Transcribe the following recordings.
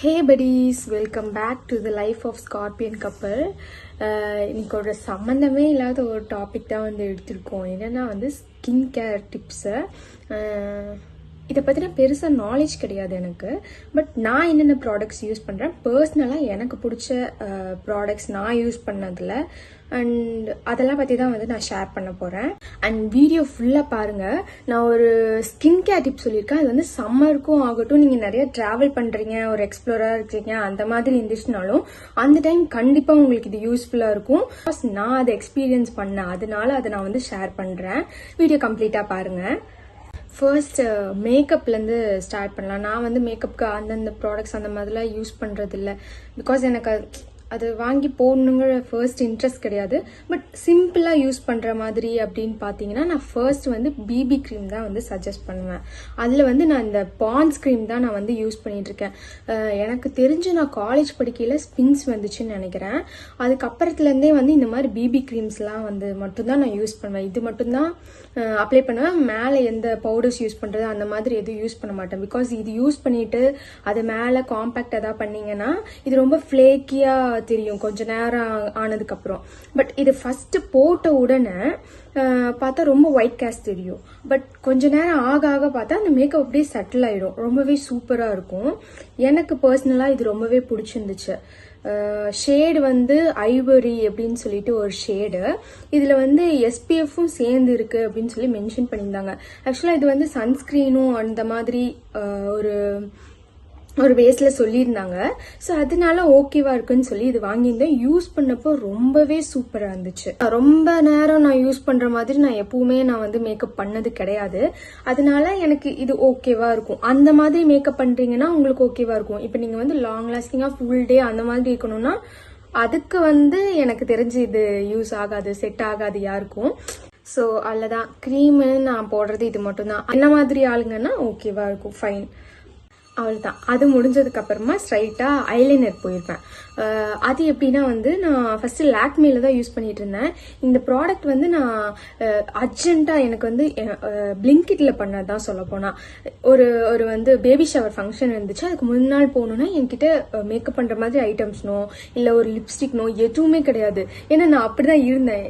Hey buddies, welcome back to the life of Scorpion couple. இன்னைக்கு ஒரு சம்மந்தமே இல்லாத ஒரு டாபிக் தான் வந்து எடுத்திருக்கோம். என்னன்னா வந்து ஸ்கின் கேர் டிப்ஸு. இதை பற்றின பெருசாக நாலேஜ் கிடையாது எனக்கு. பட் நான் என்னென்ன ப்ராடக்ட்ஸ் யூஸ் பண்ணுறேன், பர்சனலாக எனக்கு பிடிச்ச ப்ராடக்ட்ஸ் நான் யூஸ் பண்ணதில் அண்ட் அதெல்லாம் பற்றி தான் வந்து நான் ஷேர் பண்ண போகிறேன். அண்ட் வீடியோ ஃபுல்லாக பாருங்கள். நான் ஒரு ஸ்கின் கேர் டிப் சொல்லியிருக்கேன். அது வந்து சம்மருக்கும் ஆகட்டும், நீங்கள் நிறைய ட்ராவல் பண்ணுறீங்க, ஒரு எக்ஸ்ப்ளோராக இருக்கீங்க, அந்த மாதிரி இருந்துச்சுனாலும் அந்த டைம் கண்டிப்பாக உங்களுக்கு இது யூஸ்ஃபுல்லாக இருக்கும். நான் அதை எக்ஸ்பீரியன்ஸ் பண்ணேன், அதனால அதை நான் வந்து ஷேர் பண்ணுறேன். வீடியோ கம்ப்ளீட்டாக பாருங்கள். ஃபர்ஸ்ட் மேக்கப்லேருந்து ஸ்டார்ட் பண்ணலாம். நான் வந்து மேக்கப்புக்கு அந்தந்த ப்ராடக்ட்ஸ் அந்த மாதிரிலாம் யூஸ் பண்ணுறதில்ல. பிகாஸ் எனக்கு அது வாங்கி போடணுங்கிற ஃபர்ஸ்ட் இன்ட்ரெஸ்ட் கிடையாது. பட் சிம்பிளாக யூஸ் பண்ணுற மாதிரி அப்படின்னு பார்த்தீங்கன்னா, நான் ஃபர்ஸ்ட் வந்து பிபி க்ரீம் தான் வந்து சஜஸ்ட் பண்ணுவேன். அதில் வந்து நான் இந்த பாண்ட்ஸ் க்ரீம் தான் நான் வந்து யூஸ் பண்ணிகிட்ருக்கேன். எனக்கு தெரிஞ்சு நான் காலேஜ் படிக்கையில் ஸ்பின்ஸ் வந்துச்சுன்னு நினைக்கிறேன். அதுக்கப்புறத்துலேருந்தே வந்து இந்த மாதிரி பிபி க்ரீம்ஸ்லாம் வந்து மட்டும்தான் நான் யூஸ் பண்ணுவேன். இது மட்டும்தான் அப்ளை பண்ணுவேன். மேலே எந்த பவுடர்ஸ் யூஸ் பண்ணுறது அந்த மாதிரி எதுவும் யூஸ் பண்ண மாட்டேன். பிகாஸ் இது யூஸ் பண்ணிவிட்டு அது மேலே காம்பேக்ட் எதாவது பண்ணிங்கன்னா இது ரொம்ப ஃப்ளேக்கியாக தெரியும் கொஞ்ச நேரம் ஆனதுக்கப்புறம். பட் இது ஃபஸ்ட்டு போட்ட உடனே பார்த்தா ரொம்ப ஒயிட் கேஸ்ட் தெரியும். பட் கொஞ்ச நேரம் ஆக ஆக பார்த்தா அந்த மேக்கப் அப்படியே செட்டில் ஆகிடும். ரொம்பவே சூப்பராக இருக்கும். எனக்கு பர்சனலாக இது ரொம்பவே பிடிச்சிருந்துச்சு. ஷேடு வந்து ஐவரி அப்படின்னு சொல்லிட்டு ஒரு ஷேடு. இதில் வந்து எஸ்பிஎஃப்பும் சேர்ந்து இருக்கு அப்படின்னு சொல்லி மென்ஷன் பண்ணியிருந்தாங்க. ஆக்சுவலாக இது வந்து சன்ஸ்கிரீனும் அந்த மாதிரி ஒரு பேஸில் சொல்லியிருந்தாங்க. ஸோ அதனால ஓகேவா இருக்குன்னு சொல்லி இது வாங்கியிருந்தேன். யூஸ் பண்ணப்போ ரொம்பவே சூப்பராக இருந்துச்சு. ரொம்ப நேரம் நான் யூஸ் பண்ணுற மாதிரி நான் எப்பவுமே நான் வந்து மேக்கப் பண்ணது கிடையாது. அதனால எனக்கு இது ஓகேவா இருக்கும். அந்த மாதிரி மேக்கப் பண்ணுறீங்கன்னா உங்களுக்கு ஓகேவா இருக்கும். இப்போ நீங்கள் வந்து லாங் லாஸ்டிங்காக ஃபுல் டே அந்த மாதிரி இருக்கணும்னா அதுக்கு வந்து எனக்கு தெரிஞ்சு இது யூஸ் ஆகாது, செட் ஆகாது யாருக்கும். ஸோ அவ்வளோதான். க்ரீமு நான் போடுறது இது மட்டும்தான். என்ன மாதிரி ஆளுங்கன்னா ஓகேவா இருக்கும், ஃபைன், அவ்வளோதான். அது முடிஞ்சதுக்கு அப்புறமா ஸ்ட்ரைட்டாக ஐலைனர் போயிருப்பேன். அது எப்படின்னா வந்து நான் ஃபஸ்ட்டு லாக்மேல தான் யூஸ் பண்ணிட்டு இருந்தேன். இந்த ப்ராடக்ட் வந்து நான் அர்ஜென்ட்டாக எனக்கு வந்து பிளிங்கிட்ல பண்ணது தான் சொல்ல போனால். ஒரு வந்து பேபி ஷவர் ஃபங்க்ஷன் இருந்துச்சு. அதுக்கு முன்னாள் போகணுன்னா என்கிட்ட மேக்கப் பண்ணுற மாதிரி ஐட்டம்ஸ்னோ இல்லை ஒரு லிப்ஸ்டிக்னோ எதுவுமே கிடையாது. ஏன்னா நான் அப்படி தான் இருந்தேன்.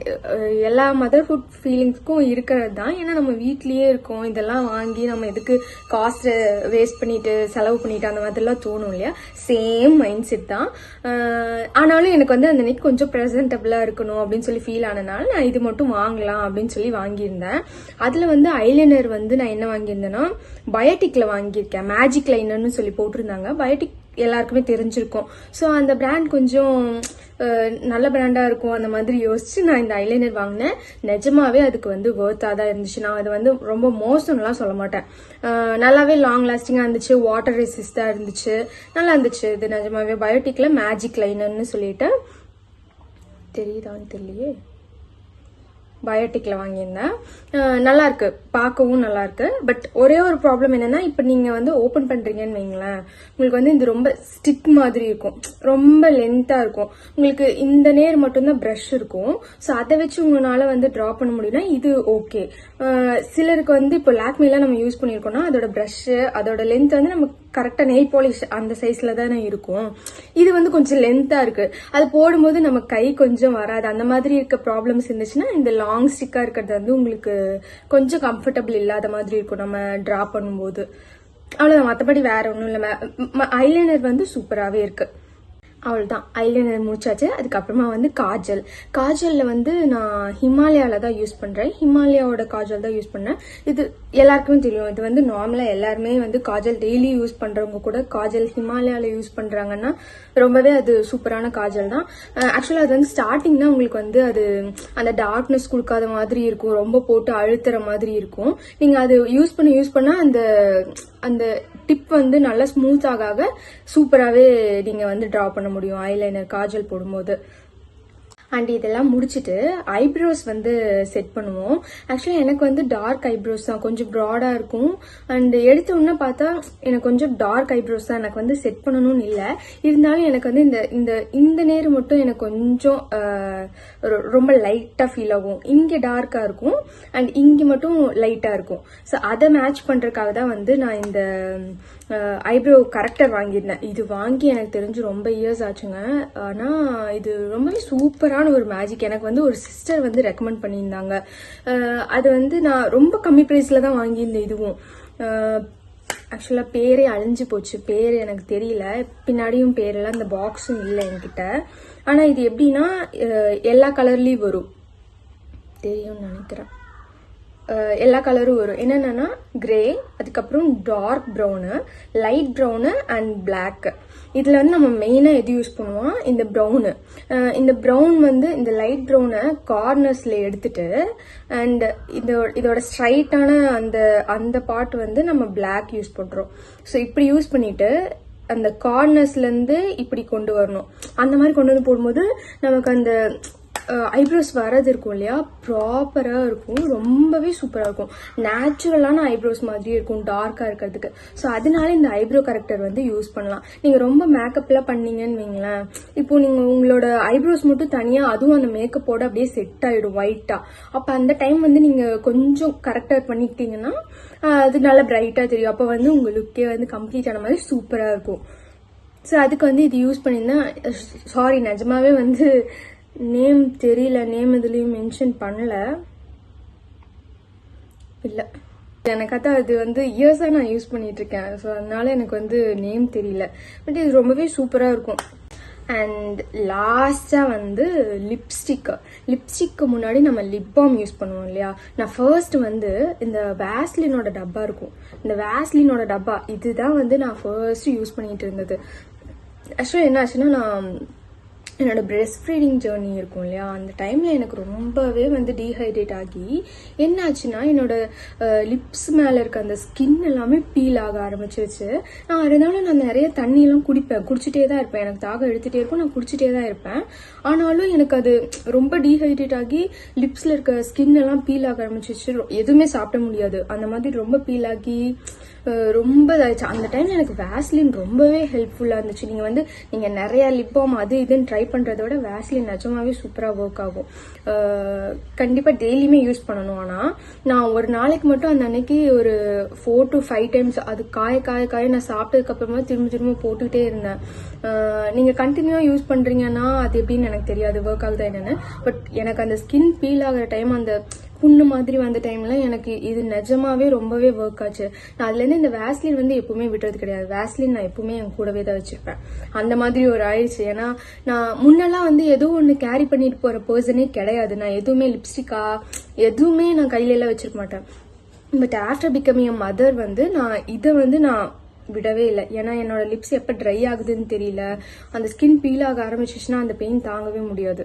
எல்லா மதர்ஹுட் ஃபீலிங்ஸ்க்கும் இருக்கிறது தான். ஏன்னா நம்ம வீட்லேயே இருக்கோம், இதெல்லாம் வாங்கி நம்ம எதுக்கு காஸ்ட்டை வேஸ்ட் பண்ணிட்டு செலவு பண்ணிட்டு அந்த மாதிரிலாம் தோணும் இல்லையா. சேம் மைண்ட் செட் தான். ஆனாலும் எனக்கு வந்து அந்த நெக் கொஞ்சம் ப்ரெசன்டபிளா இருக்கணும் அப்படின்னு சொல்லி ஃபீல் ஆனதுனால நான் இது மட்டும் வாங்கலாம் அப்படின்னு சொல்லி வாங்கியிருந்தேன். அதுல வந்து ஐலைனர் வந்து நான் என்ன வாங்கியிருந்தேன்னா பயோட்டிக்ல வாங்கியிருக்கேன். மேஜிக் லைனர்னு சொல்லி போட்டிருந்தாங்க. பயோட்டிக் எல்லாருக்குமே தெரிஞ்சிருக்கும். ஸோ அந்த பிராண்ட் கொஞ்சம் நல்ல பிராண்டாக இருக்கும் அந்த மாதிரி யோசிச்சு நான் இந்த ஐலைனர் வாங்கினேன். நிஜமாவே அதுக்கு வந்து ஒர்த்தாக தான் இருந்துச்சு. நான் அது வந்து ரொம்ப மோசம்லாம் சொல்ல மாட்டேன். நல்லாவே லாங் லாஸ்டிங்காக இருந்துச்சு, வாட்டர் ரெசிஸ்டாக இருந்துச்சு, நல்லா இருந்துச்சு. இது நிஜமாவே பயோட்டிக்ல மேஜிக் லைனர்னு சொல்லிட்டு தெரியுதான்னு தெரியலையே, பயோட்டிக்ல வாங்கியிருந்தேன். நல்லா இருக்கு, பார்க்கவும் நல்லா இருக்கு. பட் ஒரே ஒரு ப்ராப்ளம் என்னன்னா, இப்போ நீங்க வந்து ஓப்பன் பண்றீங்கன்னு வைங்களேன், உங்களுக்கு வந்து இது ரொம்ப ஸ்டிக் மாதிரி இருக்கும், ரொம்ப லென்த்தா இருக்கும். உங்களுக்கு இந்த நேர் மட்டும்தான் ப்ரஷ் இருக்கும். ஸோ அதை வச்சு உங்களால வந்து ட்ரா பண்ண முடியும்னா இது ஓகே. சிலருக்கு வந்து இப்போ லாக்மேல நம்ம யூஸ் பண்ணியிருக்கோம்னா அதோட ப்ரஷ் அதோட லென்த் வந்து நம்ம கரெக்டாக நெயில் பாலிஷ் அந்த சைஸ்ல தானே இருக்கும். இது வந்து கொஞ்சம் லென்த்தா இருக்கு. அது போடும்போது நம்ம கை கொஞ்சம் வராது. அந்த மாதிரி இருக்க ப்ராப்ளம்ஸ் இருந்துச்சுன்னா இந்த லாங் ஸ்டிக்கா இருக்கிறது வந்து உங்களுக்கு கொஞ்சம் கம்ஃபர்டபுள் இல்லாத மாதிரி இருக்கும் நம்ம டிரா பண்ணும்போது. அவ்வளோதான், மற்றபடி வேற ஒன்றும் இல்லை. ஐலைனர் வந்து சூப்பராகவே இருக்கு. அவ்வளோதான், ஐலைனர் முடிச்சாச்சு. அதுக்கப்புறமா வந்து காஜலில் வந்து நான் ஹிமாலயாவில் தான் யூஸ் பண்ணுறேன். ஹிமாலயாவோட காஜல் தான் யூஸ் பண்ணேன். இது எல்லாருக்குமே தெரியும். இது வந்து நார்மலாக எல்லாருமே வந்து காஜல் டெய்லி யூஸ் பண்ணுறவங்க கூட காஜல் ஹிமாலயாவில் யூஸ் பண்ணுறாங்கன்னா ரொம்பவே அது சூப்பரான காஜல் தான். ஆக்சுவலாக அது வந்து ஸ்டார்டிங் தான் உங்களுக்கு வந்து அது அந்த டார்க்னஸ் கொடுக்காத மாதிரி இருக்கும், ரொம்ப போட்டு அழுத்துற மாதிரி இருக்கும். நீங்கள் அது யூஸ் பண்ண அந்த டிப் வந்து நல்லா ஸ்மூத் ஆக சூப்பராகவே நீங்கள் வந்து ட்ரா பண்ண முடியும் ஐலைனர் காஜல் போடும்போது. அண்ட் இதெல்லாம் முடிச்சுட்டு ஐப்ரோஸ் வந்து செட் பண்ணுவோம். ஆக்சுவலாக எனக்கு வந்து டார்க் ஐப்ரோஸ் தான், கொஞ்சம் ப்ராடாக இருக்கும். அண்ட் எடுத்த உடனே பார்த்தா எனக்கு கொஞ்சம் டார்க் ஐப்ரோஸ் தான் எனக்கு வந்து செட் பண்ணணும்னு இல்லை. இருந்தாலும் எனக்கு வந்து இந்த நேரம் மட்டும் எனக்கு கொஞ்சம் ரொம்ப லைட்டாக ஃபீல் ஆகும். இங்கே டார்க்காக இருக்கும் அண்ட் இங்கே மட்டும் லைட்டாக இருக்கும். ஸோ அதை மேட்ச் பண்ணுறதுக்காக தான் வந்து நான் இந்த ஐப்ரோ கரெக்டர் வாங்கியிருந்தேன். இது வாங்கி எனக்கு தெரிஞ்சு ரொம்ப இயர்ஸ் ஆச்சுங்க. ஆனால் இது ரொம்பவே சூப்பரான ஒரு மேஜிக். எனக்கு வந்து ஒரு சிஸ்டர் வந்து ரெக்கமெண்ட் பண்ணியிருந்தாங்க. அது வந்து நான் ரொம்ப கம்மி ப்ரைஸில் தான் வாங்கியிருந்தேன். இதுவும் ஆக்சுவலாக பேரே அழிஞ்சு போச்சு, பேர் எனக்கு தெரியல, பின்னாடியும் பேரெல்லாம் இந்த பாக்ஸும் இல்லை என்கிட்ட. ஆனால் இது எப்படின்னா எல்லா கலர்லேயும் வரும், தெரியும்னு நினைக்கிறேன். எல்லா கலரும் வரும். என்னென்னா கிரே, அதுக்கப்புறம் dark brown, light brown and black. இதில் வந்து நம்ம மெயினாக எது யூஸ் பண்ணுவோம், இந்த ப்ரௌனு. இந்த ப்ரௌன் வந்து இந்த லைட் ப்ரௌனை கார்னர்ஸில் எடுத்துட்டு அண்ட் இதோட ஸ்ட்ரைட்டான அந்த பார்ட் வந்து நம்ம பிளாக் யூஸ் பண்ணுறோம். ஸோ இப்படி யூஸ் பண்ணிட்டு அந்த கார்னர்ஸ்லேருந்து இப்படி கொண்டு வரணும். அந்த மாதிரி கொண்டு வந்து போடும்போது நமக்கு அந்த ஐப்ரோஸ் வரது இருக்கும் இல்லையா, ப்ராப்பராக இருக்கும், ரொம்பவே சூப்பராக இருக்கும். நேச்சுரலான ஐப்ரோஸ் மாதிரி இருக்கும் டார்க்காக இருக்கிறதுக்கு. ஸோ அதனால இந்த ஐப்ரோ கரெக்டர் வந்து யூஸ் பண்ணலாம். நீங்கள் ரொம்ப மேக்கப்லாம் பண்ணீங்கன்னு வைங்களேன், இப்போ நீங்கள் உங்களோட ஐப்ரோஸ் மட்டும் தனியாக அதுவும் அந்த மேக்கப்போட அப்படியே செட் ஆகிடும் ஒயிட்டாக. அப்போ அந்த டைம் வந்து நீங்கள் கொஞ்சம் கரெக்டர் பண்ணிக்கிட்டீங்கன்னா அது நல்லா பிரைட்டாக தெரியும். அப்போ வந்து உங்கள் லுக்கே வந்து கம்ப்ளீட் ஆன மாதிரி சூப்பராக இருக்கும். ஸோ அதுக்கு வந்து இது யூஸ் பண்ணியிருந்தேன். சாரி, நிஜமாவே வந்து நேம் தெரியல, நேம் இதுலேயும் மென்ஷன் பண்ணல. இல்லை, எனக்கு அது வந்து இயர்ஸாக நான் யூஸ் பண்ணிட்டு இருக்கேன். ஸோ அதனால எனக்கு வந்து நேம் தெரியல. பட் இது ரொம்பவே சூப்பராக இருக்கும். அண்ட் லாஸ்ட்டாக வந்து லிப்ஸ்டிக்கு முன்னாடி நம்ம லிப் பாம் யூஸ் பண்ணுவோம் இல்லையா. நான் ஃபர்ஸ்ட் வந்து இந்த வேஸ்லினோட டப்பா இருக்கும், இந்த வேஸ்லினோட டப்பா இதுதான் வந்து நான் ஃபர்ஸ்ட் யூஸ் பண்ணிட்டு இருந்தது. ஆக்சுவலாக என்ன ஆச்சுன்னா, நான் என்னோட பிரெஸ்ட் ஃபீடிங் ஜேர்னி இருக்கும் இல்லையா, அந்த டைமில் எனக்கு ரொம்பவே வந்து டீஹைட்ரேட் ஆகி என்ன ஆச்சுன்னா, என்னோட லிப்ஸ் மேலே இருக்க அந்த ஸ்கின் எல்லாமே பீல் ஆக ஆரம்பிச்சிருச்சு. அதனால நான் நிறைய தண்ணியெல்லாம் குடிச்சிட்டே தான் இருப்பேன். எனக்கு தாகம் எடுத்துகிட்டே இருக்கும், நான் குடிச்சிட்டே தான் இருப்பேன். ஆனாலும் எனக்கு அது ரொம்ப டீஹைட்ரேட் ஆகி லிப்ஸில் இருக்க ஸ்கின் எல்லாம் பீல் ஆக ஆரம்பிச்சிருச்சு. எதுவுமே சாப்பிட முடியாது, அந்த மாதிரி ரொம்ப பீல் ஆகி ரொம்ப இதாகிடுச்சு. அந்த டைம் எனக்கு வேஸ்லின் ரொம்பவே ஹெல்ப்ஃபுல்லாக இருந்துச்சு. நீங்கள் நிறையா லிப் பாம் அது இதுன்னு ட்ரை பண்ணுறத விட வேஸ்லின் நிஜமாவே சூப்பராக ஒர்க் ஆகும். கண்டிப்பாக டெய்லியுமே யூஸ் பண்ணணும். ஆனால் நான் ஒரு நாளைக்கு மட்டும் அந்த அன்னைக்கு ஒரு 4 to 5 டைம்ஸ் அது காய நான் சாப்பிட்டதுக்கப்புறமா திரும்ப போட்டுக்கிட்டே இருந்தேன். நீங்கள் கண்டினியூவாக யூஸ் பண்ணுறீங்கன்னா அது எப்படின்னு எனக்கு தெரியாது, ஒர்க் ஆகுதா என்னென்னு. பட் எனக்கு அந்த ஸ்கின் பீல் ஆகிற டைம், அந்த புண்ணு மாதிரி வந்த டைம்ல எனக்கு இது நிஜமாவே ரொம்பவே ஒர்க் ஆச்சு. நான் அதுலேருந்து இந்த வேஸ்லின் வந்து எப்பவுமே விட்டுறது கிடையாது. வேஸ்லின் நான் எப்பவுமே என் கூடவே தான் வச்சிருப்பேன். அந்த மாதிரி ஒரு ஆயிடுச்சு. ஏன்னா நான் முன்னெல்லாம் வந்து ஏதோ ஒன்று கேரி பண்ணிட்டு போற பர்சனே கிடையாது. நான் எதுவுமே லிப்ஸ்டிக்கா எதுவுமே நான் கையில எல்லாம் வச்சிருக்க மாட்டேன். But after becoming a mother வந்து நான் இதை வந்து நான் விடவே இல்லை. ஏன்னா என்னோட லிப்ஸ் எப்போ ட்ரை ஆகுதுன்னு தெரியல, அந்த ஸ்கின் பீல் ஆக ஆரம்பிச்சிச்சுன்னா அந்த பெயின் தாங்கவே முடியாது.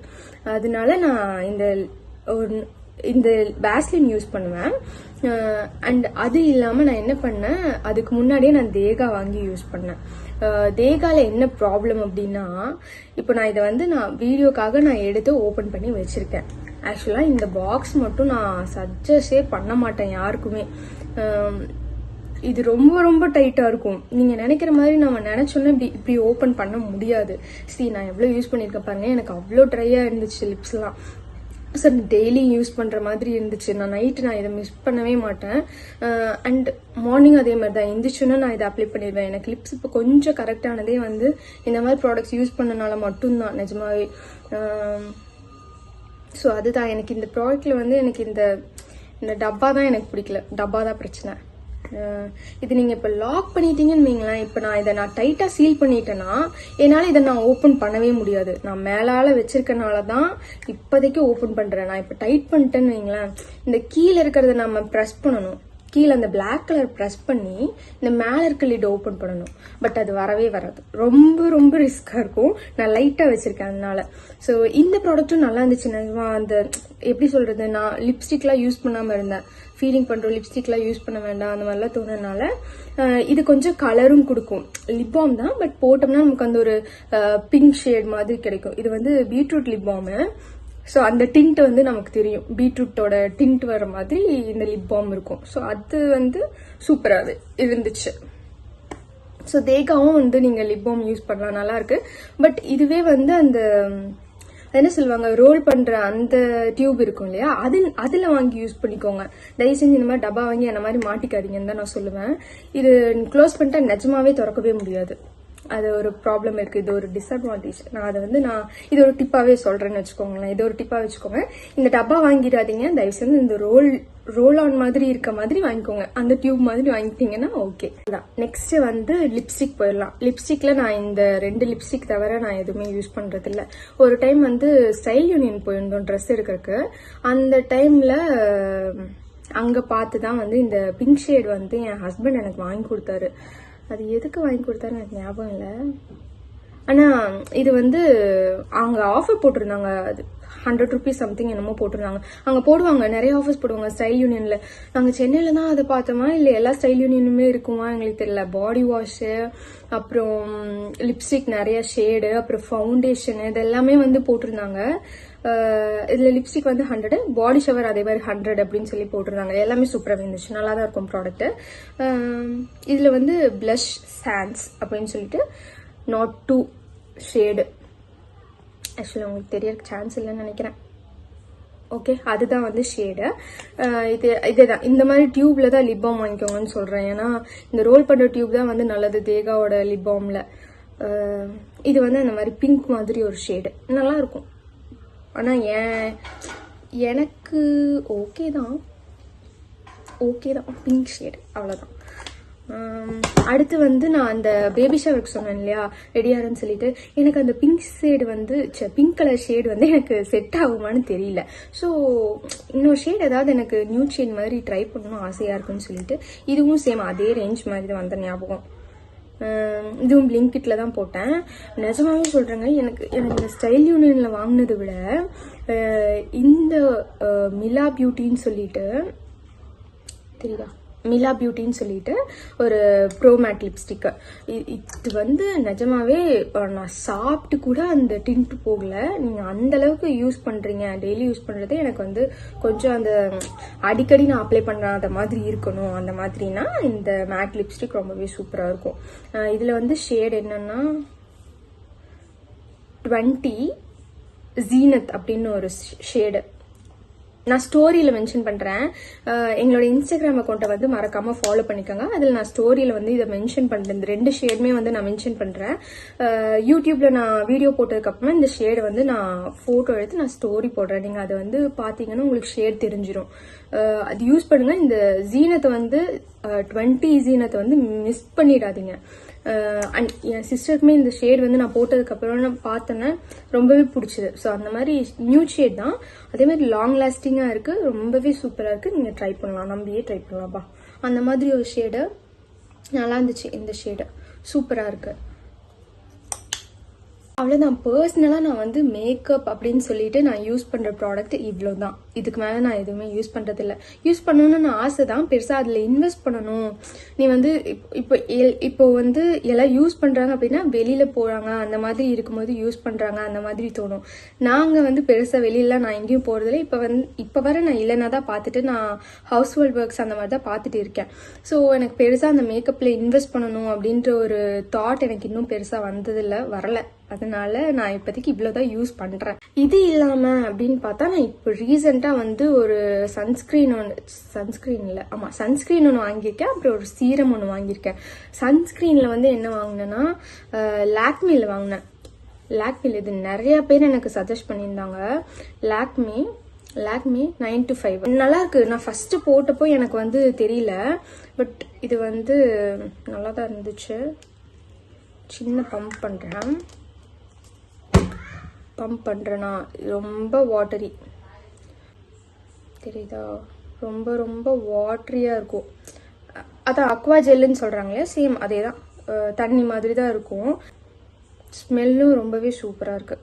அதனால நான் இந்த வேஸ்லின் யூஸ் பண்ணுவேன். அண்ட் அது இல்லாமல் நான் என்ன பண்ணேன், அதுக்கு முன்னாடியே நான் தேகா வாங்கி யூஸ் பண்ணேன். தேகாவில் என்ன ப்ராப்ளம் அப்படின்னா, இப்போ நான் இதை வந்து நான் வீடியோக்காக நான் எடுத்து ஓப்பன் பண்ணி வச்சுருக்கேன். ஆக்சுவலாக இந்த பாக்ஸ் மட்டும் நான் சஜஸ்டே பண்ண மாட்டேன் யாருக்குமே. இது ரொம்ப டைட்டாக இருக்கும். நீங்கள் நினைக்கிற மாதிரி நம்ம நினச்சோன்னே இப்படி ஓப்பன் பண்ண முடியாது. நான் எவ்வளோ யூஸ் பண்ணியிருக்கேன் பாருங்க, எனக்கு அவ்வளோ ட்ரையாக இருந்துச்சு லிப்ஸ்லாம். சார் டெய்லி யூஸ் பண்ணுற மாதிரி இருந்துச்சு. நான் இதை மிஸ் பண்ணவே மாட்டேன். அண்ட் மார்னிங் அதே மாதிரி தான் எந்திரிச்சோன்னா நான் இதை அப்ளை பண்ணிடுவேன். எனக்கு லிப்ஸ் இப்போ கொஞ்சம் கரெக்டானதே வந்து இந்த மாதிரி ப்ராடக்ட்ஸ் யூஸ் பண்ணனால மட்டும்தான் நிஜமாவே. ஸோ அதுதான் எனக்கு இந்த ப்ராடக்டில் வந்து எனக்கு இந்த டப்பா தான் எனக்கு பிடிக்கல, டப்பா தான் பிரச்சனை. இது நீங்கள் இப்போ லாக் பண்ணிட்டீங்கன்னு வைங்களேன், இப்போ நான் டைட்டாக சீல் பண்ணிட்டேன்னா என்னால் இதை நான் ஓப்பன் பண்ணவே முடியாது. நான் மேலால் வச்சிருக்கனால தான் இப்போதைக்கு ஓப்பன் பண்ணுறேன். நான் இப்போ டைட் பண்ணிட்டேன்னு வைங்களேன், இந்த கீழே இருக்கிறத நம்ம ப்ரெஸ் பண்ணணும், கீழே அந்த பிளாக் கலர் ப்ரெஸ் பண்ணி இந்த மேலே இருக்க லிட் ஓப்பன் பண்ணணும். பட் அது வரவே வராது, ரொம்ப ரிஸ்காக இருக்கும். நான் லைட்டாக வச்சுருக்கேன் அதனால. ஸோ இந்த ப்ராடக்ட்டும் நல்லா இருந்துச்சு. அந்த எப்படி சொல்கிறது, நான் லிப்ஸ்டிக்லாம் யூஸ் பண்ணாமல் இருந்தேன். ஃபீலிங் பண்ணுறோம் லிப்ஸ்டிக்லாம் யூஸ் பண்ண வேண்டாம் அந்த மாதிரிலாம் தோணுனால இது கொஞ்சம் கலரும் கொடுக்கும். லிப் பாம் தான், பட் போட்டோம்னா நமக்கு அந்த ஒரு பிங்க் ஷேட் மாதிரி கிடைக்கும். இது வந்து பீட்ரூட் லிப் பாமு. ஸோ அந்த டிண்ட் வந்து நமக்கு தெரியும், பீட்ரூட்டோட டிண்ட் வர மாதிரி இந்த லிப் பாம் இருக்கும். ஸோ அது வந்து சூப்பராகவே இருந்துச்சு. ஸோ தேகாவும் வந்து நீங்கள் லிப் பாம் யூஸ் பண்ணலாம், நல்லா இருக்கு. பட் இதுவே வந்து அந்த என்ன சொல்லுவாங்க, ரோல் பண்ற அந்த டியூப் இருக்கும் இல்லையா, அதுல வாங்கி யூஸ் பண்ணிக்கோங்க. தயவு செஞ்சு இந்த மாதிரி டப்பா வாங்கி அந்த மாதிரி மாட்டிக்காதீங்கன்னு தான் நான் சொல்லுவேன். இது க்ளோஸ் பண்ணிட்டா நிஜமாவே திறக்கவே முடியாது. அது ஒரு ப்ராப்ளம் இருக்கு. இது ஒரு டிஸ்அட்வான்டேஜ். நான் அதை வந்து இது ஒரு டிப்பாவே சொல்றேன்னு வச்சுக்கோங்களேன். இது ஒரு டிப்பா வச்சுக்கோங்க. இந்த டப்பா வாங்கிடாதீங்க தயவு செஞ்சு. இந்த ரோல் ஆன் மாதிரி இருக்க மாதிரி வாங்கிக்கோங்க. அந்த டியூப் மாதிரி வாங்கிட்டீங்கன்னா ஓகே. நெக்ஸ்ட் வந்து லிப்ஸ்டிக் போயிடலாம். லிப்ஸ்டிக்ல நான் இந்த 2 லிப்ஸ்டிக் தவிர நான் எதுவுமே யூஸ் பண்றது இல்ல. ஒரு டைம் வந்து ஸ்டைல் யூனியன் போயிருந்தோம் ட்ரெஸ் எடுக்கிறதுக்கு. அந்த டைம்ல அங்க பார்த்துதான் வந்து இந்த பிங்க் ஷேட் வந்து என் ஹஸ்பண்ட் எனக்கு வாங்கி கொடுத்தாரு. அது எதுக்கு வாங்கி கொடுத்தாரு எனக்கு ஞாபகம் இல்லை. ஆனா இது வந்து அவங்க ஆஃபர் போட்டிருந்தாங்க. அது 100 rupees சம்திங் என்னமோ போட்டிருந்தாங்க. அங்க போடுவாங்க, நிறைய ஆஃபர்ஸ் போடுவாங்க ஸ்டைல் யூனியன்ல. நாங்க சென்னையில தான் அதை பார்த்தோமா இல்ல எல்லா ஸ்டைல் யூனியனுமே இருக்குமா எங்களுக்கு தெரியல. பாடி வாஷு, அப்புறம் லிப்ஸ்டிக் நிறைய ஷேடு, அப்புறம் ஃபவுண்டேஷன், இது எல்லாமே வந்து போட்டிருந்தாங்க. இதுல லிப்ஸ்டிக் வந்து 100, பாடி ஷவர் அதே மாதிரி 100 அப்படின்னு சொல்லி போட்டிருந்தாங்க. எல்லாமே சூப்பராக இருந்துச்சு, நல்லா தான் இருக்கும் ப்ராடக்ட். இதுல வந்து பிளஷ் சான்ஸ் அப்படின்னு சொல்லிட்டு நாட் 2 ஷேடு. ஆக்சுவலி உங்களுக்கு தெரிய சான்ஸ் இல்லைன்னு நினைக்கிறேன். ஓகே, அதுதான் வந்து ஷேடு. இதுதான் இந்த மாதிரி டியூப்ல தான் லிப் பாம் வாங்கிக்கோங்கன்னு சொல்றேன். ஏன்னா இந்த ரோல் பண்ற டியூப் தான் வந்து நல்லது தேகாவோட லிப் பாம்ல. இது வந்து அந்த மாதிரி பிங்க் மாதிரி ஒரு ஷேடு, நல்லா இருக்கும். ஆனா எனக்கு ஓகே தான் பிங்க் ஷேடு, அவ்வளவுதான். அடுத்து வந்து நான் அந்த பேபி ஷவருக்கு சொன்னேன் இல்லையா ரெடியாருன்னு சொல்லிட்டு, எனக்கு அந்த பிங்க் ஷேடு வந்து பிங்க் கலர் ஷேடு வந்து எனக்கு செட் ஆகுமான்னு தெரியல. ஸோ இன்னொரு ஷேட் ஏதாவது எனக்கு நியூ ஷேட் மாதிரி ட்ரை பண்ணணும் ஆசையா இருக்குன்னு சொல்லிட்டு இதுவும் சேம் அதே ரேஞ்ச் மாதிரி தான் வந்த ஞாபகம். இதுவும் பிளிங்கிட்ல தான் போட்டேன். நிஜமாவே சொல்றேங்க, எனக்கு இந்த ஸ்டைல் யூனியன்ல வாங்கினதை விட இந்த மிலா பியூட்டின்னு சொல்லிட்டு தெரியுதா, மிலா பியூட்டின்னு சொல்லிட்டு ஒரு ப்ரோ மேட் லிப்ஸ்டிக். இது வந்து நிஜமாவே நான் சாப்பிட்டு கூட அந்த டிண்ட் போகல. நீங்க அந்த அளவுக்கு யூஸ் பண்றீங்க, டெய்லி யூஸ் பண்றது எனக்கு வந்து கொஞ்சம் அந்த அடிக்கடி நான் அப்ளை பண்ணாத மாதிரி இருக்கணும். அந்த மாதிரினா இந்த மேட் லிப்ஸ்டிக் ரொம்பவே சூப்பரா இருக்கும். இதுல வந்து ஷேட் என்னன்னா 20 ஜீனத் அப்படின்னு ஒரு ஷேடு. நான் ஸ்டோரியில மென்ஷன் பண்றேன். எங்களோட இன்ஸ்டாகிராம் அக்கௌண்ட்டை வந்து மறக்காம ஃபாலோ பண்ணிக்கோங்க. அதில் நான் ஸ்டோரியில வந்து இதை மென்ஷன் பண்றேன். இந்த 2 ஷேடுமே வந்து நான் மென்ஷன் பண்றேன். யூடியூப்ல நான் வீடியோ போட்டதுக்கு அப்புறமா இந்த ஷேடை வந்து நான் போட்டோ எடுத்து நான் ஸ்டோரி போடுறேன். நீங்க அதை வந்து பாத்தீங்கன்னா உங்களுக்கு ஷேட் தெரிஞ்சிடும். அது யூஸ் பண்ணுங்க. இந்த ஜீனத்தை வந்து 20 ஜீனத்தை வந்து மிஸ் பண்ணிடாதீங்க. என் சிஸ்டருக்குமே இந்த ஷேட் வந்து நான் போட்டதுக்கு அப்புறம் பார்த்தேன்னா ரொம்பவே பிடிச்சது. ஸோ அந்த மாதிரி நியூ ஷேட் தான், அதே மாதிரி லாங் லாஸ்டிங்கா இருக்கு, ரொம்பவே சூப்பரா இருக்கு. நீங்க ட்ரை பண்ணலாம், நம்பியே ட்ரை பண்ணலாம்ப்பா. அந்த மாதிரி ஒரு ஷேடு நல்லா இருந்துச்சு. இந்த ஷேடு சூப்பரா இருக்கு. அவ்வளோதான். பர்சனலாக நான் வந்து மேக்கப் அப்படின்னு சொல்லிட்டு நான் யூஸ் பண்ணுற ப்ராடக்ட் இவ்வளோ தான். இதுக்கு மேலே நான் எதுவுமே யூஸ் பண்ணுறதில்ல. யூஸ் பண்ணணும்னு ஆசை தான், பெருசாக அதில் இன்வெஸ்ட் பண்ணணும். நீ வந்து இப்போ வந்து எல்லாம் யூஸ் பண்ணுறாங்க அப்படின்னா வெளியில் போகிறாங்க, அந்த மாதிரி இருக்கும்போது யூஸ் பண்ணுறாங்க, அந்த மாதிரி தோணும். நாங்கள் வந்து பெருசாக வெளியில நான் எங்கேயும் போகிறதில்ல. இப்போ வர நான் இல்லைன்னா தான் பார்த்துட்டு நான் ஹவுஸ் ஹோல்ட் ஒர்க்ஸ் அந்த மாதிரி தான் பார்த்துட்டு இருக்கேன். ஸோ எனக்கு பெருசாக அந்த மேக்கப்பில் இன்வெஸ்ட் பண்ணணும் அப்படின்ற ஒரு தாட் எனக்கு இன்னும் பெருசாக வந்ததில்லை, வரலை. அதனால நான் இப்போதைக்கு இவ்வளோதான் யூஸ் பண்றேன். இது இல்லாம அப்படின்னு பார்த்தா நான் இப்போ ரீசெண்டா வந்து ஒரு சன்ஸ்கிரீன் ஒன்று வாங்கியிருக்கேன். அப்புறம் ஒரு சீரம் ஒன்று வாங்கியிருக்கேன். சன்ஸ்கிரீன்ல வந்து என்ன வாங்கினேன்னா லாக்மில வாங்கினேன். லாக்மில் இது நிறைய பேர் எனக்கு சஜஸ்ட் பண்ணியிருந்தாங்க. லாக்மி 925 நல்லா இருக்கு. நான் ஃபர்ஸ்ட் போட்டப்போ எனக்கு வந்து தெரியல, பட் இது வந்து நல்லா தான் இருந்துச்சு. சின்ன பம்ப் பண்றேன்னா ரொம்ப வாட்டரி தெரியுதா, ரொம்ப ரொம்ப வாட்டரியா இருக்கும். அதான் அக்வா ஜெல்லுன்னு சொல்றாங்களே, சேம் அதே தான், தண்ணி மாதிரி தான் இருக்கும். ஸ்மெல்லும் ரொம்பவே சூப்பரா இருக்கு.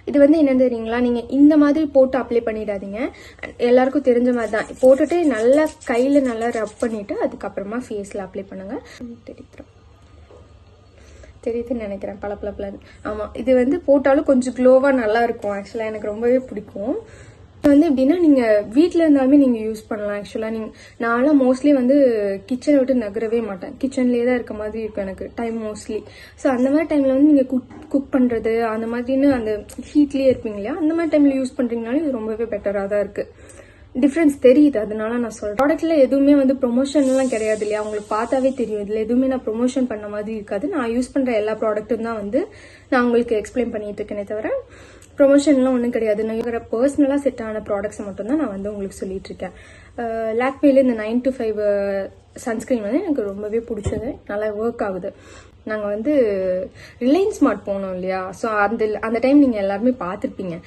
இது வந்து என்ன தெரியுங்களா, நீங்க இந்த மாதிரி போட்டு அப்ளை பண்ணிடாதீங்க. எல்லாருக்கும் தெரிஞ்ச மாதிரி தான், போட்டுட்டு நல்லா கையில நல்லா ரப் பண்ணிட்டு அதுக்கப்புறமா ஃபேஸ்ல அப்ளை பண்ணுங்க. தெரியுதுன்னு நினைக்கிறேன், பளபளன்னு. ஆமா, இது வந்து போட்டாலும் கொஞ்சம் க்ளோவா நல்லா இருக்கும். ஆக்சுவலா எனக்கு ரொம்பவே பிடிக்கும். வந்து எப்படின்னா நீங்கள் வீட்டில் இருந்தாலுமே நீங்கள் யூஸ் பண்ணலாம். ஆக்சுவலாக நான்லாம் மோஸ்ட்லி வந்து கிச்சனை விட்டு நகரவே மாட்டேன். கிச்சன்லேயே தான் இருக்க மாதிரி இருக்கும் எனக்கு டைம் மோஸ்ட்லி. ஸோ அந்த மாதிரி டைமில் வந்து நீங்கள் குக் பண்ணுறது அந்த மாதிரின்னு அந்த ஹீட்லேயே இருப்பீங்க இல்லையா, அந்த மாதிரி டைமில் யூஸ் பண்ணுறீங்கனாலும் இது ரொம்பவே பெட்டராக தான் இருக்குது. டிஃப்ரென்ஸ் தெரியுது, அதனால நான் சொல்கிறேன். ப்ராடக்ட்டில் எதுவுமே வந்து ப்ரொமோஷன்லாம் கிடையாது இல்லையா, உங்களுக்கு பார்த்தாவே தெரியும். இதில் எதுவுமே நான் ப்ரொமோஷன் பண்ண மாதிரி இருக்காது. நான் யூஸ் பண்ணுற எல்லா ப்ராடக்ட்டும் தான் வந்து நான் உங்களுக்கு எக்ஸ்பிளைன் பண்ணிட்டு இருக்கேனே தவிர ப்ரொமோஷன்லாம் ஒன்றும் கிடையாது. நான் இருக்கிற பர்சனலாக செட் ஆன ப்ராடக்ட்ஸை மட்டும்தான் நான் வந்து உங்களுக்கு சொல்லிட்டு இருக்கேன். லாக்மேல இந்த 9 to 5 சன்ஸ்கிரீன் வந்து எனக்கு ரொம்பவே பிடிச்சது, நல்லா ஒர்க் ஆகுது. நாங்கள் வந்து ரிலையன்ஸ் ஸ்மார்ட் போனோம் இல்லையா, ஸோ அந்த டைம் நீங்கள் எல்லாருமே பார்த்துருப்பீங்க.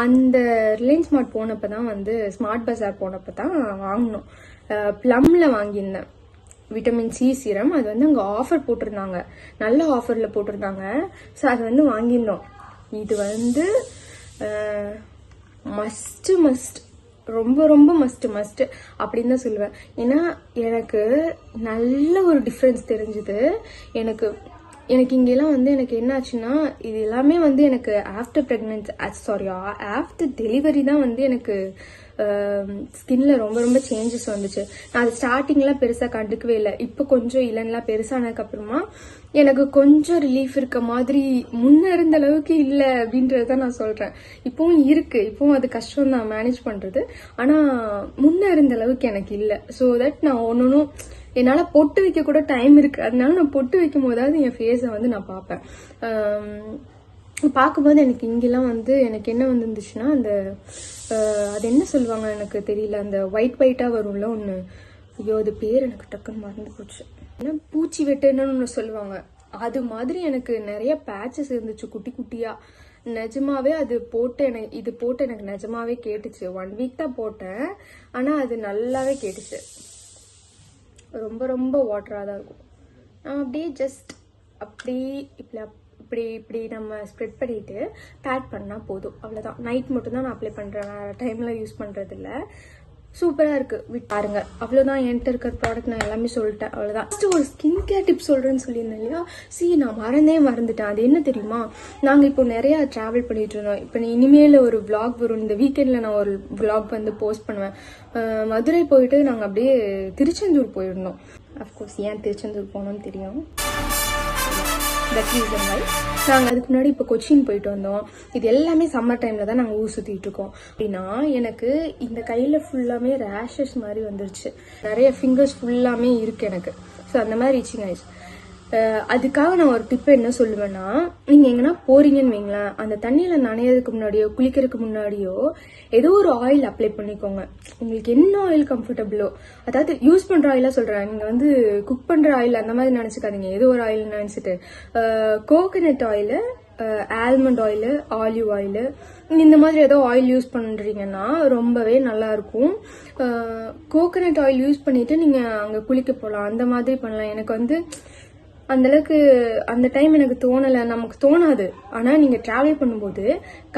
அந்த ரிலையன்ஸ் ஸ்மார்ட் போனப்போ தான் வந்து ஸ்மார்ட் பஜார் போனப்போ தான் வாங்கினோம். ப்ளம்ல வாங்கியிருந்தேன் விட்டமின் சி சீரம். அது வந்து அங்கே ஆஃபர் போட்டிருந்தாங்க, நல்ல ஆஃபரில் போட்டிருந்தாங்க. ஸோ அது வந்து வாங்கியிருந்தோம். இது வந்து மஸ்ட் ரொம்ப ரொம்ப மஸ்ட் அப்படின்னு தான் சொல்லுவேன். ஏன்னா எனக்கு நல்ல ஒரு டிஃப்ரென்ஸ் தெரிஞ்சுது. எனக்கு இங்கெல்லாம் வந்து எனக்கு என்ன ஆச்சுன்னா, இது எல்லாமே வந்து எனக்கு ஆஃப்டர் டெலிவரி தான் வந்து எனக்கு ஸ்கின்ல ரொம்ப ரொம்ப சேஞ்சஸ் வந்துச்சு. நான் அது ஸ்டார்டிங்லாம் பெருசாக கண்டுக்கவே இல்லை. இப்போ கொஞ்சம் இல்லைன்னா பெருசானதுக்கப்புறமா எனக்கு கொஞ்சம் ரிலீஃப் இருக்க மாதிரி, முன்ன இருந்த அளவுக்கு இல்லை அப்படின்றத நான் சொல்கிறேன். இப்போவும் இருக்குது, இப்போவும் அது கஷ்டம் தான் மேனேஜ் பண்ணுறது. ஆனால் முன்ன இருந்த அளவுக்கு எனக்கு இல்லை. ஸோ தட் நான் ஒன்றும் என்னால் பொட்டு வைக்க கூட டைம் இருக்குது. அதனால நான் பொட்டு வைக்கும் போதாவது என் ஃபேஸை வந்து நான் பார்ப்பேன். பார்க்கும்போது எனக்கு இங்கெல்லாம் வந்து எனக்கு என்ன வந்துருந்துச்சுன்னா, அந்த அது என்ன சொல்லுவாங்க எனக்கு தெரியல, அந்த ஒயிட்டாக வரும்ல ஒன்று, ஐயோ அது பேர் எனக்கு டக்குன்னு மறந்து போச்சு. ஏன்னா பூச்சி வெட்டுன்னு ஒன்று சொல்லுவாங்க, அது மாதிரி எனக்கு நிறைய பேச்சஸ் இருந்துச்சு குட்டி குட்டியாக. நிஜமாவே அது போட்டு எனக்கு நிஜமாவே கேட்டுச்சு. 1 வீக் தான் போட்டேன், ஆனால் அது நல்லாவே கேட்டுச்சு. ரொம்ப ரொம்ப வாட்டராக தான் இருக்கும். நான் அப்படியே ஜஸ்ட் இப்படி நம்ம ஸ்ப்ரெட் பண்ணிட்டு பேட் பண்ணால் போதும், அவ்வளோதான். நைட் மட்டும்தான் நான் அப்ளை பண்ணுறேன், வேறு டைமில் யூஸ் பண்ணுறதில்ல. சூப்பராக இருக்குது, பாருங்க. அவ்வளோதான், என்கிட்ட இருக்கிற ப்ராடக்ட் நான் எல்லாமே சொல்லிட்டேன், அவ்வளோதான். ஃபஸ்ட்டு ஒரு ஸ்கின் கேர் டிப்ஸ் சொல்கிறேன்னு சொல்லியிருந்தேன் இல்லையா, நான் மறந்துட்டேன். அது என்ன தெரியுமா, நாங்கள் இப்போ நிறையா ட்ராவல் பண்ணிட்டு இருந்தோம். இப்போ இனிமேல் ஒரு vlog வரும், இந்த வீக்கெண்டில் நான் ஒரு vlog வந்து போஸ்ட் பண்ணுவேன். மதுரை போயிட்டு நாங்கள் அப்படியே திருச்செந்தூர் போயிருந்தோம். அஃப்கோர்ஸ் ஏன் திருச்செந்தூர் போனோம்னு தெரியும், தட் ரீசன் வை. நாங்கள் அதுக்கு முன்னாடி இப்போ கொச்சின் போயிட்டு வந்தோம். இது எல்லாமே சம்மர் டைமில் தான் நாங்கள் ஊர் சுற்றிட்டு இருக்கோம். அப்படின்னா எனக்கு இந்த கையில் ஃபுல்லாமே ரேஷஸ் மாதிரி வந்துருச்சு, நிறைய ஃபிங்கர்ஸ் ஃபுல்லாமே இருக்குது எனக்கு. ஸோ அந்த மாதிரி ரீச்சிங் ஆயிடுச்சு. அதுக்காக நான் ஒரு டிப் என்ன சொல்லுவேன்னா, நீங்கள் எங்கன்னா போறீங்கன்னு வைங்களேன், அந்த தண்ணியில் நனையறதுக்கு முன்னாடியோ குளிக்கிறதுக்கு முன்னாடியோ ஏதோ ஒரு ஆயில் அப்ளை பண்ணிக்கோங்க. உங்களுக்கு என்ன ஆயில் கம்ஃபர்டபுளோ, அதாவது யூஸ் பண்ணுற ஆயிலாக சொல்கிறேன், நீங்கள் வந்து குக் பண்ணுற ஆயில் அந்த மாதிரி நினச்சிக்காதீங்க. ஏதோ ஒரு ஆயில் நினச்சிட்டு coconut oil, almond oil, olive oil, இந்த மாதிரி ஏதோ ஆயில் யூஸ் பண்ணுறீங்கன்னா ரொம்பவே நல்லாயிருக்கும். கோகனட் ஆயில் யூஸ் பண்ணிவிட்டு நீங்கள் அங்கே குளிக்க போகலாம், அந்த மாதிரி பண்ணலாம். எனக்கு வந்து அந்தளவுக்கு அந்த டைம் எனக்கு தோணலை, நமக்கு தோணாது. ஆனால் நீங்கள் ட்ராவல் பண்ணும்போது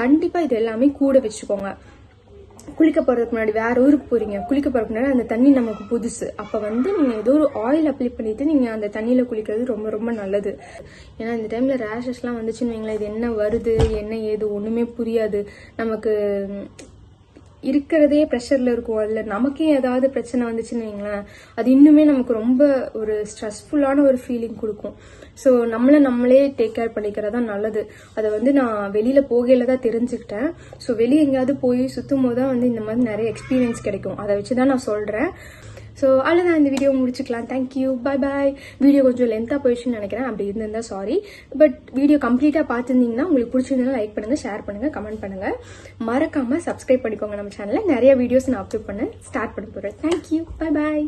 கண்டிப்பாக இது எல்லாமே கூட வச்சுக்கோங்க. குளிக்க போகிறதுக்கு முன்னாடி, வேற ஊருக்கு போகிறீங்க, குளிக்க போகிறதுக்கு முன்னாடி அந்த தண்ணி நமக்கு புதுசு, அப்போ வந்து நீங்கள் ஏதோ ஒரு ஆயில் அப்ளை பண்ணிவிட்டு நீங்கள் அந்த தண்ணியில் குளிக்கிறது ரொம்ப ரொம்ப நல்லது. ஏன்னா இந்த டைமில் ரேஷஸ்லாம் வந்துச்சுன்னு வைங்களேன், இது என்ன வருது என்ன ஏது ஒன்றுமே புரியாது. நமக்கு இருக்கிறதே ப்ரெஷரில் இருக்கும், அதில் நமக்கே ஏதாவது பிரச்சனை வந்துச்சுன்னு வைங்களேன், அது இன்னுமே நமக்கு ரொம்ப ஒரு ஸ்ட்ரெஸ்ஃபுல்லான ஒரு ஃபீலிங் கொடுக்கும். ஸோ நம்மளே டேக் கேர் பண்ணிக்கிறதா நல்லது. அதை வந்து நான் வெளியில் போகையில் தான் தெரிஞ்சுக்கிட்டேன். ஸோ வெளியே எங்கேயாவது போய் சுற்றும் போது தான் வந்து இந்த மாதிரி நிறைய எக்ஸ்பீரியன்ஸ் கிடைக்கும். அதை வச்சு தான் நான் சொல்கிறேன். ஸோ அவ்வளோதான், இந்த வீடியோ முடிச்சுக்கலாம். தேங்க்யூ, பாய். வீடியோ கொஞ்சம் லென்த்தாக போயிடுச்சுன்னு நினைக்கிறேன், அப்படி இருந்திருந்தா சாரி. பட் வீடியோ கம்ப்ளீட்டாக பார்த்துருந்தீங்கன்னா, உங்களுக்கு பிடிச்சிருந்தா லைக் பண்ணுங்கள், ஷேர் பண்ணுங்கள், கமெண்ட் பண்ணுங்கள். மறக்காமல் சப்ஸ்கிரைப் பண்ணிக்கோங்க நம்ம சேனலில். நிறைய வீடியோஸ் நான் அப்லோட் பண்ண ஸ்டார்ட் பண்ண போகிறேன். தேங்க்யூ, பாய்.